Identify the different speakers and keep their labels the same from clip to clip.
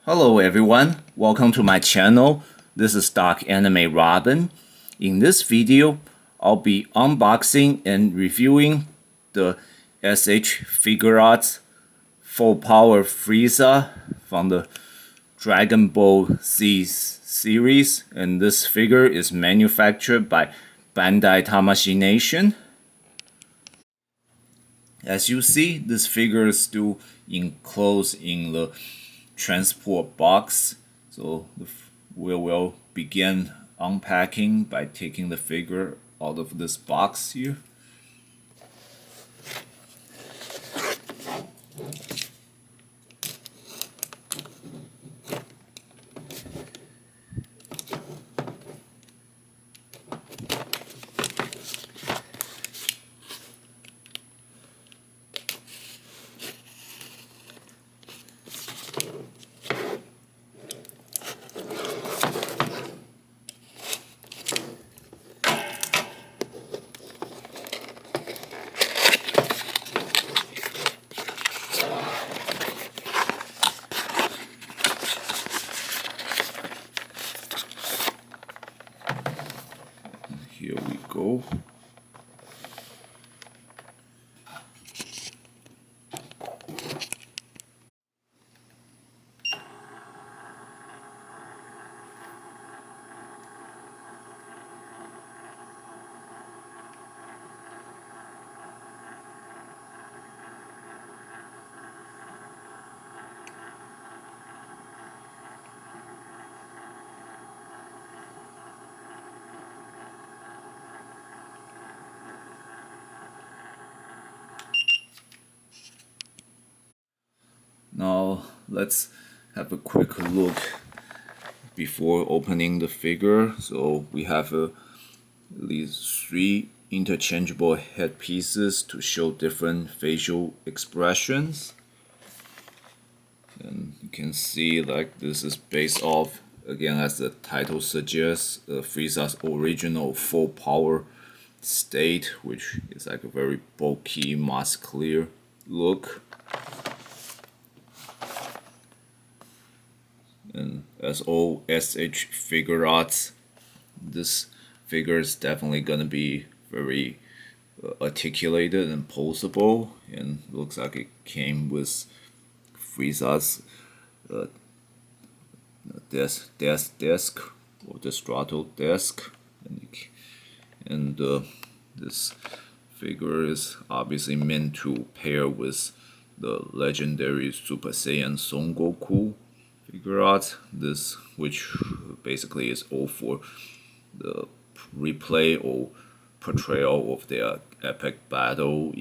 Speaker 1: Hello everyone, welcome to my channel. This is Dark Anime Robin. In this video, I'll be unboxing and reviewing the SH Figuarts Full Power Frieza from the Dragon Ball Z series, and this figure is manufactured by Bandai Tamashii Nation. As you see, this figure is still enclosed in the transport box, so we will begin unpacking by taking the figure out of this box here. Here we go. Now let's have a quick look before opening the figure. So we have these three interchangeable headpieces to show different facial expressions. And you can see like this is based off, again as the title suggests, Frieza's original full power state, which is like a very bulky, muscular look. And as all SH Figuarts, this figure is definitely gonna be very articulated and posable, and looks like it came with Frieza's desk or the straddle desk, and this figure is obviously meant to pair with the legendary Super Saiyan Son Goku Figuarts, this which basically is all for the replay or portrayal of their epic battle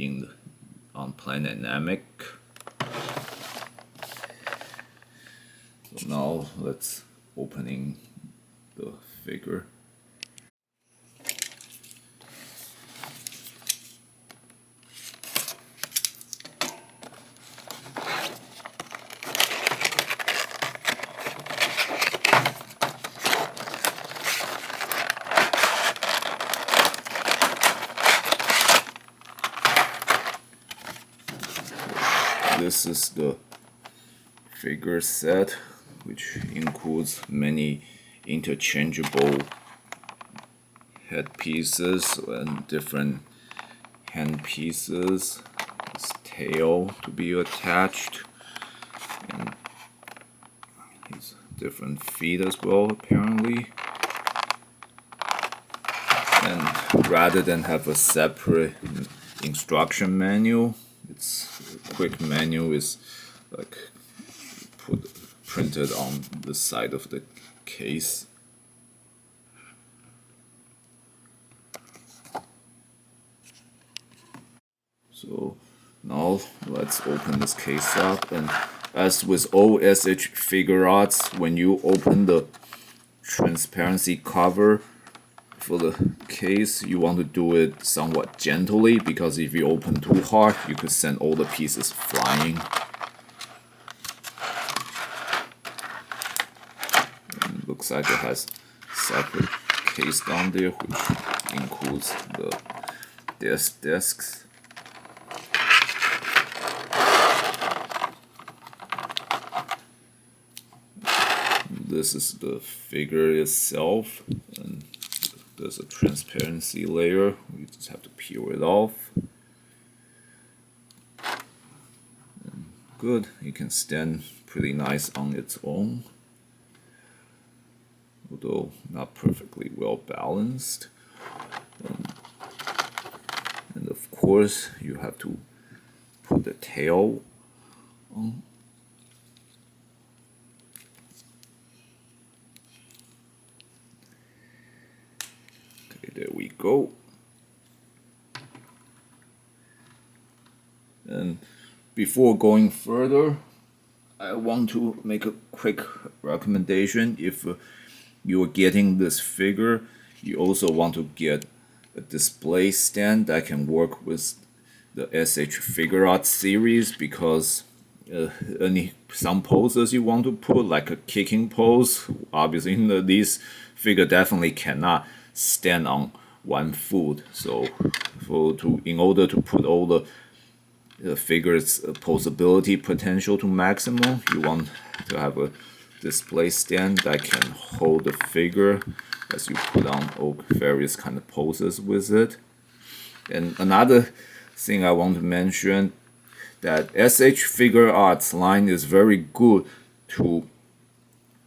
Speaker 1: on planet Namek. So now let's opening the figure. This is the figure set, which includes many interchangeable head pieces and different hand pieces, this tail to be attached, and his different feet as well apparently. And rather than have a separate instruction manual, its quick menu is like printed on the side of the case. So now let's open this case up, and as with all SH Figuarts, when you open the transparency cover for the case, you want to do it somewhat gently, because if you open too hard, you could send all the pieces flying. And looks like it has separate case down there, which includes the discs. this is the figure itself, and there's a transparency layer. We just have to peel it off. And good, it can stand pretty nice on its own, although not perfectly well balanced. And of course, you have to put the tail on. Okay, there we go. And before going further, I want to make a quick recommendation. If you're getting this figure, you also want to get a display stand that can work with the SH Figuarts series, because some poses you want to put, like a kicking pose, obviously these figure definitely cannot stand on one foot. So in order to put all the figure's posability potential to maximum, you want to have a display stand that can hold the figure as you put on all various kind of poses with it. And another thing I want to mention, that SH Figuarts line is very good to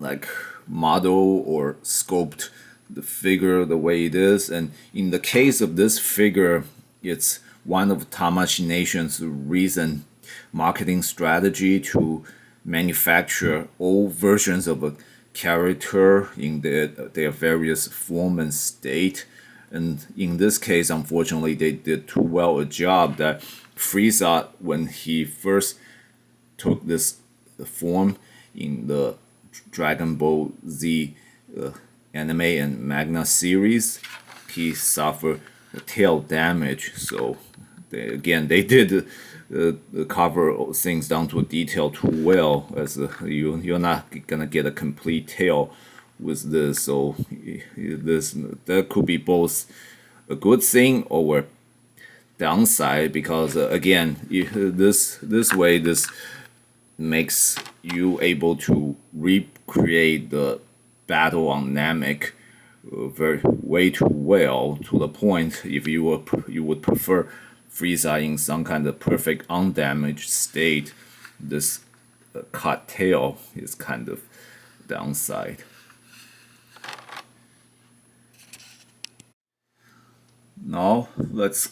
Speaker 1: like model or sculpt the figure the way it is. And in the case of this figure, it's one of Tamashii Nation's recent marketing strategy to manufacture all versions of a character in their various form and state. And in this case, unfortunately, they did too well a job that Frieza, when he first took this form in the Dragon Ball Z anime and manga series, he suffered tail damage. So they did cover things down to a detail too well, as you're not gonna get a complete tail with this. So that could be both a good thing or downside, because again, this way this makes you able to recreate the battle on Namek way too well, to the point if you would prefer Frieza in some kind of perfect undamaged state, this cut tail is kind of downside. Now let's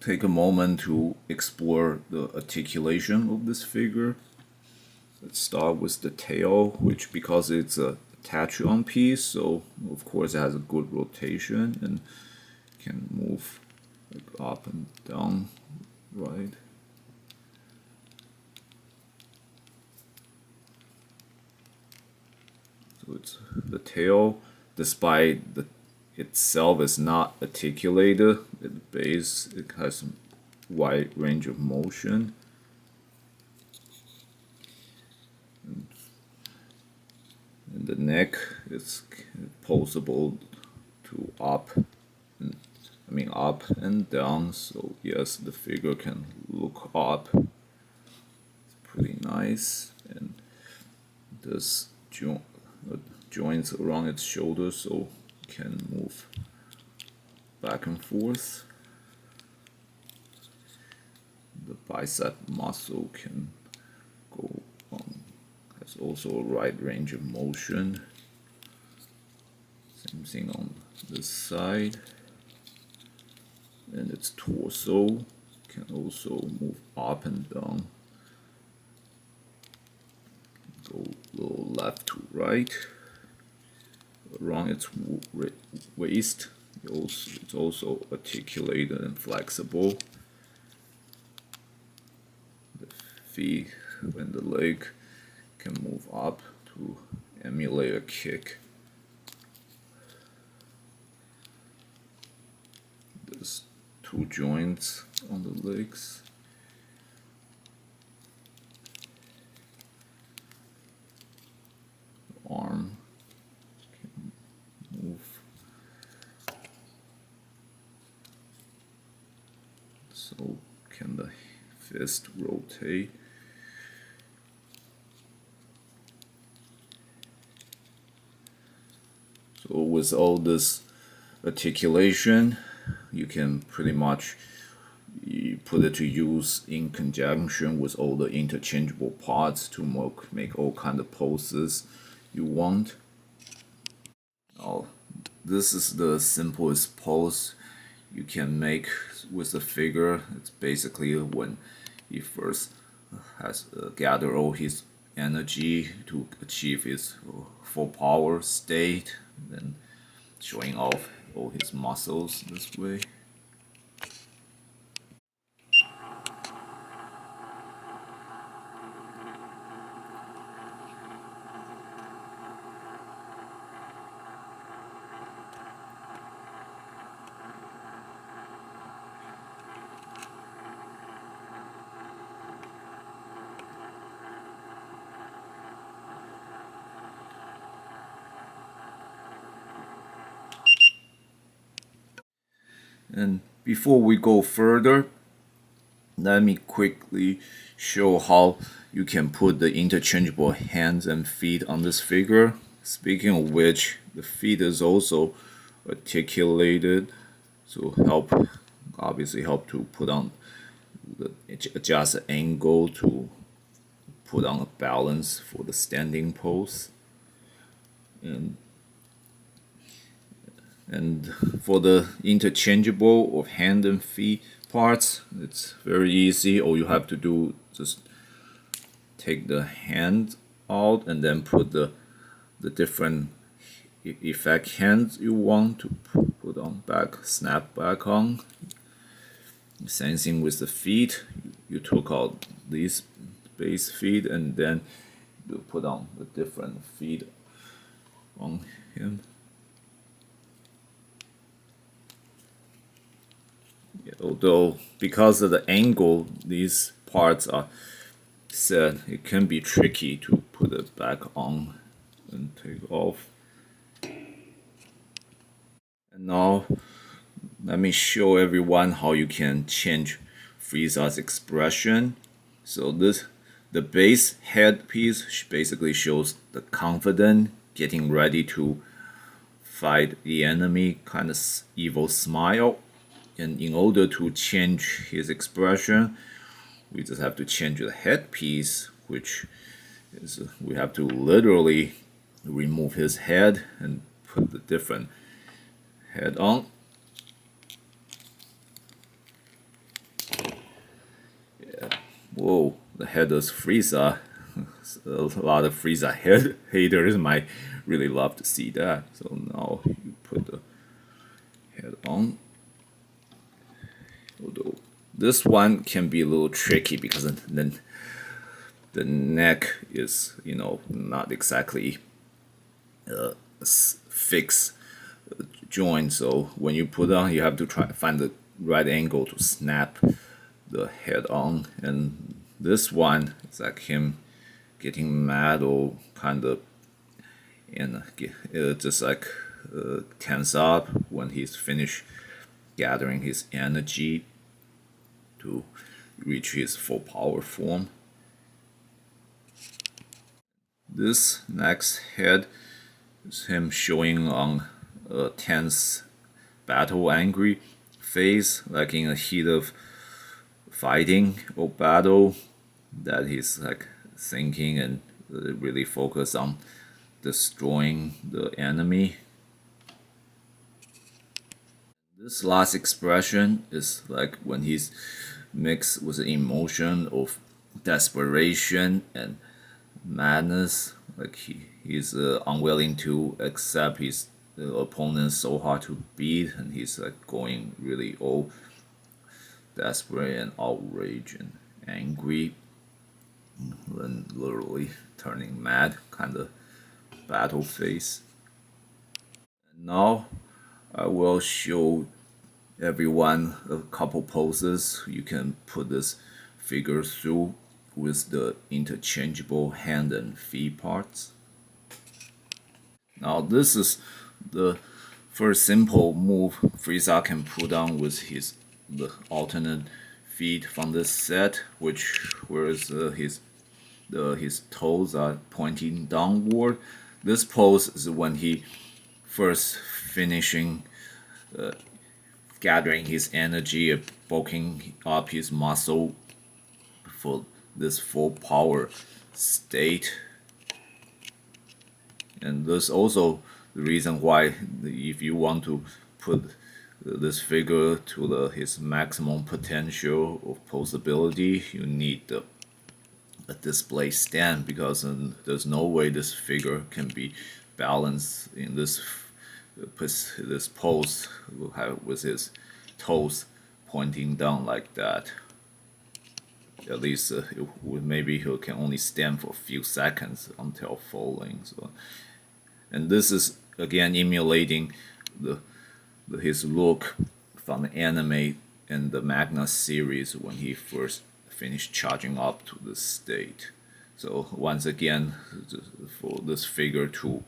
Speaker 1: take a moment to explore the articulation of this figure. Let's start with the tail, which, because it's a attach-on piece, so of course it has a good rotation and can move like up and down, right? So it's the tail, despite itself is not articulated at the base, it has a wide range of motion. And the neck is posable to up and down, so yes, the figure can look up. It's pretty nice. And this joints around its shoulders, so it can move back and forth. The bicep muscle can go on, has also a wide range of motion. Same thing on this side. And its torso can also move up and down. Go a little left to right. Around its waist, it's also articulated and flexible. The feet and the leg can move up to emulate a kick. There's two joints on the legs. The arm can move. So can the fist rotate? So with all this articulation, you can pretty much put it to use in conjunction with all the interchangeable parts to make all kind of poses you want. Now, this is the simplest pose you can make with the figure. It's basically when he first has gathered all his energy to achieve his full power state, then showing off all his muscles this way. And before we go further, let me quickly show how you can put the interchangeable hands and feet on this figure. Speaking of which, the feet is also articulated, so obviously help to put on adjust the angle to put on a balance for the standing pose. And for the interchangeable of hand and feet parts, it's very easy. All you have to do just take the hand out and then put the different effect hands you want to put on back, snap back on. Same thing with the feet. You took out these base feet and then you put on the different feet on him. Although because of the angle these parts are set, it can be tricky to put it back on and take off. And now let me show everyone how you can change Frieza's expression. So the base headpiece basically shows the confident, getting ready to fight the enemy kind of evil smile. And in order to change his expression, we just have to change the headpiece, which is we have to literally remove his head and put the different head on. Yeah. Whoa, the head is Frieza. A lot of Frieza haters might really love to see that. So now you put the head on. Although this one can be a little tricky because then the neck is, not exactly a fixed joint. So when you put on, you have to try to find the right angle to snap the head on. And this one is like him getting mad or kind of, and just like tense up when he's finished gathering his energy to reach his full power form. This next head is him showing on a tense, battle angry face, like in a heat of fighting or battle, that he's like thinking and really focused on destroying the enemy. This last expression is like when he's mixed with the emotion of desperation and madness, like he's unwilling to accept his opponent so hard to beat, and he's like going really all desperate and outraged and angry, and literally turning mad, kind of battle face. And now I will show everyone a couple poses you can put this figure through with the interchangeable hand and feet parts. Now this is the first simple move Frieza can put on with the alternate feet from this set, whereas his toes are pointing downward. This pose is when he first finishing gathering his energy, bulking up his muscle for this full power state. And this also the reason why if you want to put this figure to his maximum potential of posability, you need a display stand, because there's no way this figure can be balanced in this pose with his toes pointing down like that. At least maybe he can only stand for a few seconds until falling. So, and this is again emulating his look from the anime and the Magna series when he first finished charging up to this state. So once again, for this figure to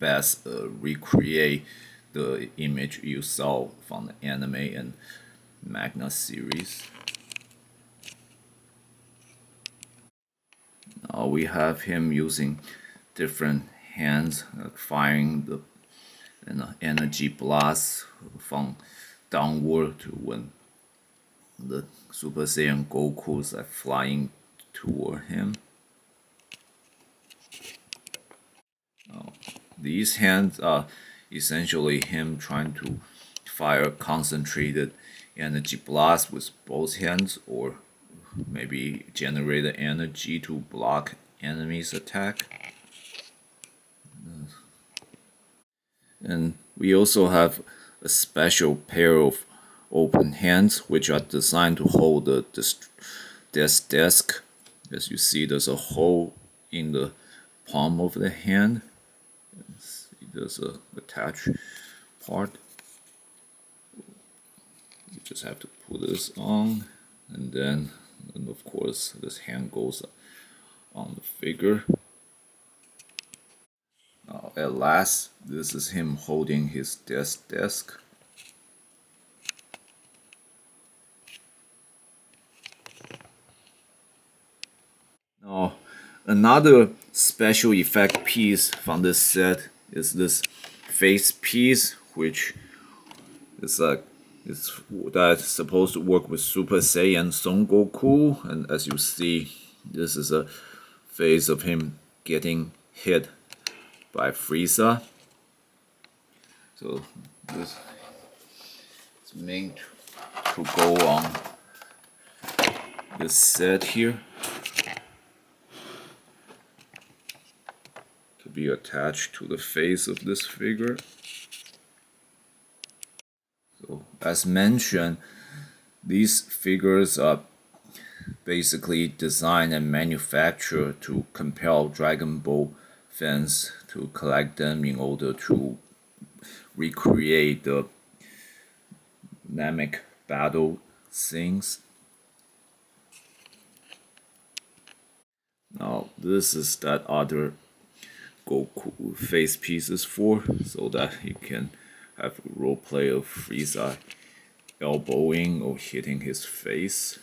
Speaker 1: best recreate the image you saw from the anime and Magna series. Now we have him using different hands, firing the energy blast from downward to when the Super Saiyan Gokus are flying toward him. These hands are essentially him trying to fire concentrated energy blast with both hands, or maybe generate the energy to block enemies' attack. And we also have a special pair of open hands which are designed to hold this desk. As you see, there's a hole in the palm of the hand. There's a attached part. You just have to put this on, and then of course this hand goes on the figure. Now at last, this is him holding his desk. Now another special effect piece from this set is this face piece, which is that's supposed to work with Super Saiyan Son Goku. And as you see, this is a face of him getting hit by Frieza. So this is meant to go on this set here, to be attached to the face of this figure. So as mentioned, these figures are basically designed and manufactured to compel Dragon Ball fans to collect them in order to recreate the dynamic battle scenes. Now this is that other Goku face pieces for, so that you can have a role play of Frieza elbowing or hitting his face.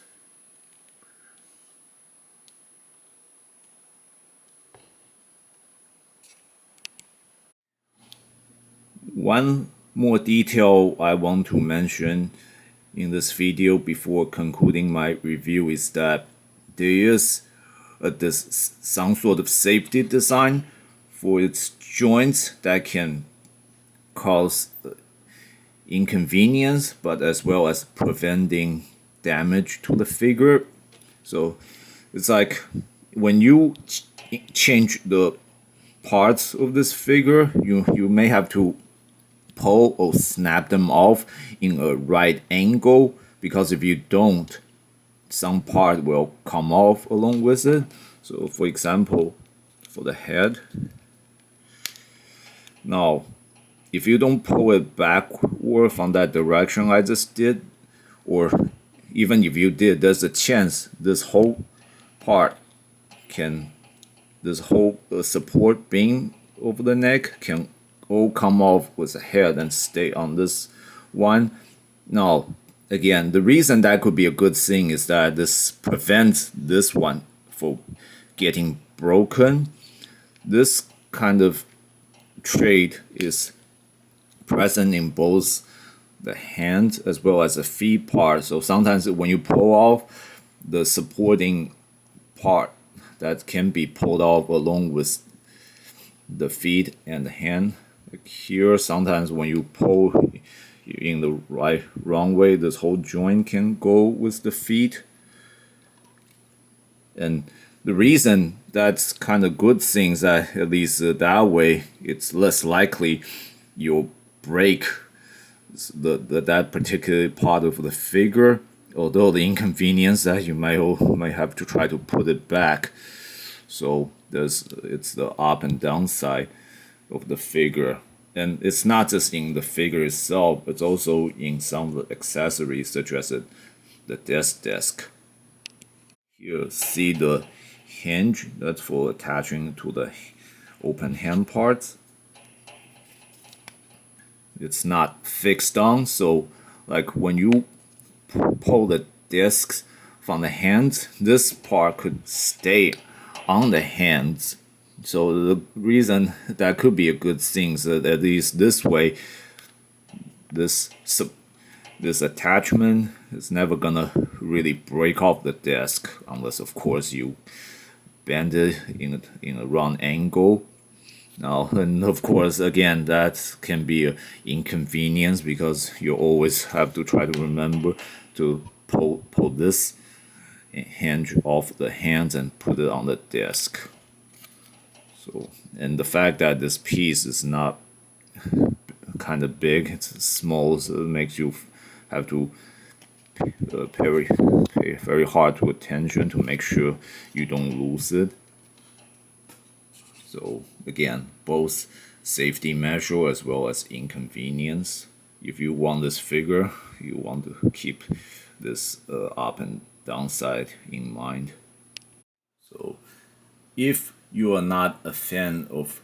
Speaker 1: One more detail I want to mention in this video before concluding my review is that there is some sort of safety design for its joints that can cause inconvenience, but as well as preventing damage to the figure. So it's like when you change the parts of this figure, you may have to pull or snap them off in a right angle, because if you don't, some part will come off along with it. So for example, for the head, now if you don't pull it backward from that direction I just did, or even if you did, there's a chance this whole part this whole support beam over the neck can all come off with the head and stay on this one. Now again, the reason that could be a good thing is that this prevents this one from getting broken. This kind of trait is present in both the hand as well as the feet part. So sometimes when you pull off the supporting part, that can be pulled off along with the feet and the hand. Like here, sometimes when you pull in the wrong way, this whole joint can go with the feet. And the reason that's kind of good thing is that at least that way it's less likely you'll break that particular part of the figure, although the inconvenience that you might have to try to put it back. So it's the up and down side of the figure, and it's not just in the figure itself, it's also in some of the accessories such as the desk. Here see the hinge, that's for attaching to the open hand parts. It's not fixed on, so like when you pull the discs from the hands, this part could stay on the hands. So the reason that could be a good thing is that at least this way, this attachment is never gonna really break off the disc unless, of course, you bend it in a wrong angle. Now, and of course, again, that can be an inconvenience because you always have to try to remember to pull this hinge off the hands and put it on the desk. So, and the fact that this piece is not kind of big, it's small, so it makes you have to pay very hard to attention to make sure you don't lose it. So again, both safety measure as well as inconvenience. If you want this figure, you want to keep this up and down side in mind. So if you are not a fan of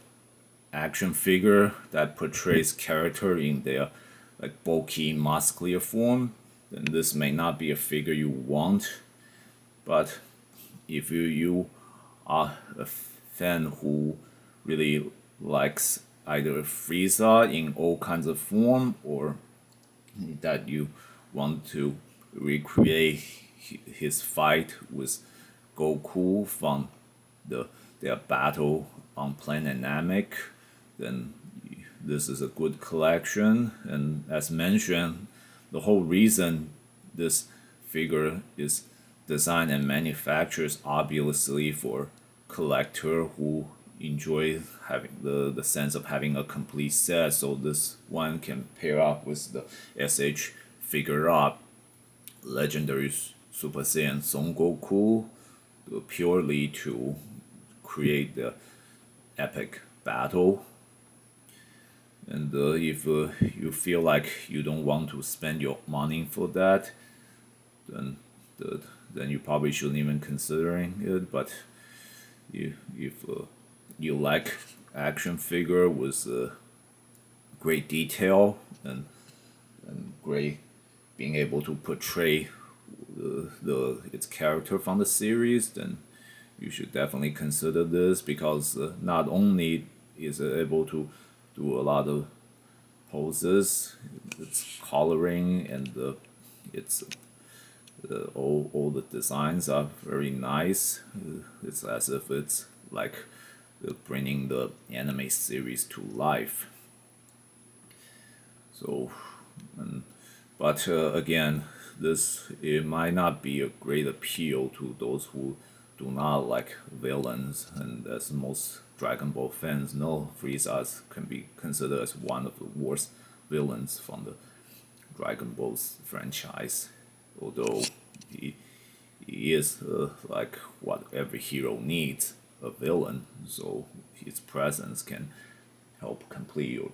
Speaker 1: action figure that portrays character in their like bulky muscular form, then this may not be a figure you want. But if you are a fan who really likes either Frieza in all kinds of form, or that you want to recreate his fight with Goku from their battle on Planet Namek, then this is a good collection. And as mentioned, the whole reason this figure is designed and manufactured is obviously for collector who enjoy having the sense of having a complete set. So this one can pair up with the SH Figuarts legendary Super Saiyan Son Goku purely to create the epic battle. And if you feel like you don't want to spend your money for that, then you probably shouldn't even considering it. But if you like action figure with great detail and great being able to portray its character from the series, then you should definitely consider this, because not only is it able to do a lot of poses, its coloring and its all the designs are very nice. It's as if it's like bringing the anime series to life. So, but again, it might not be a great appeal to those who do not like villains, and as most Dragon Ball fans know, Frieza can be considered as one of the worst villains from the Dragon Ball franchise. Although he is like what every hero needs, a villain, so his presence can help complete your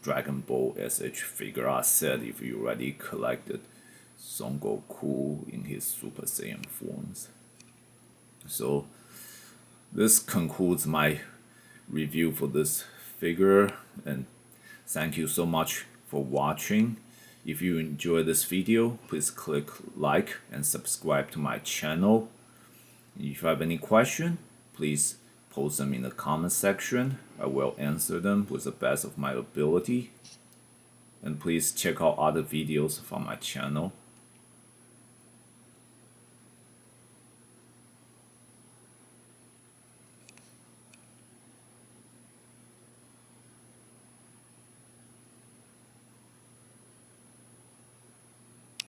Speaker 1: Dragon Ball SH Figuarts set if you already collected Son Goku in his Super Saiyan forms. So this concludes my review for this figure, and thank you so much for watching. If you enjoyed this video, please click like and subscribe to my channel. If you have any question, please post them in the comment section. I will answer them with the best of my ability. And please check out other videos from my channel.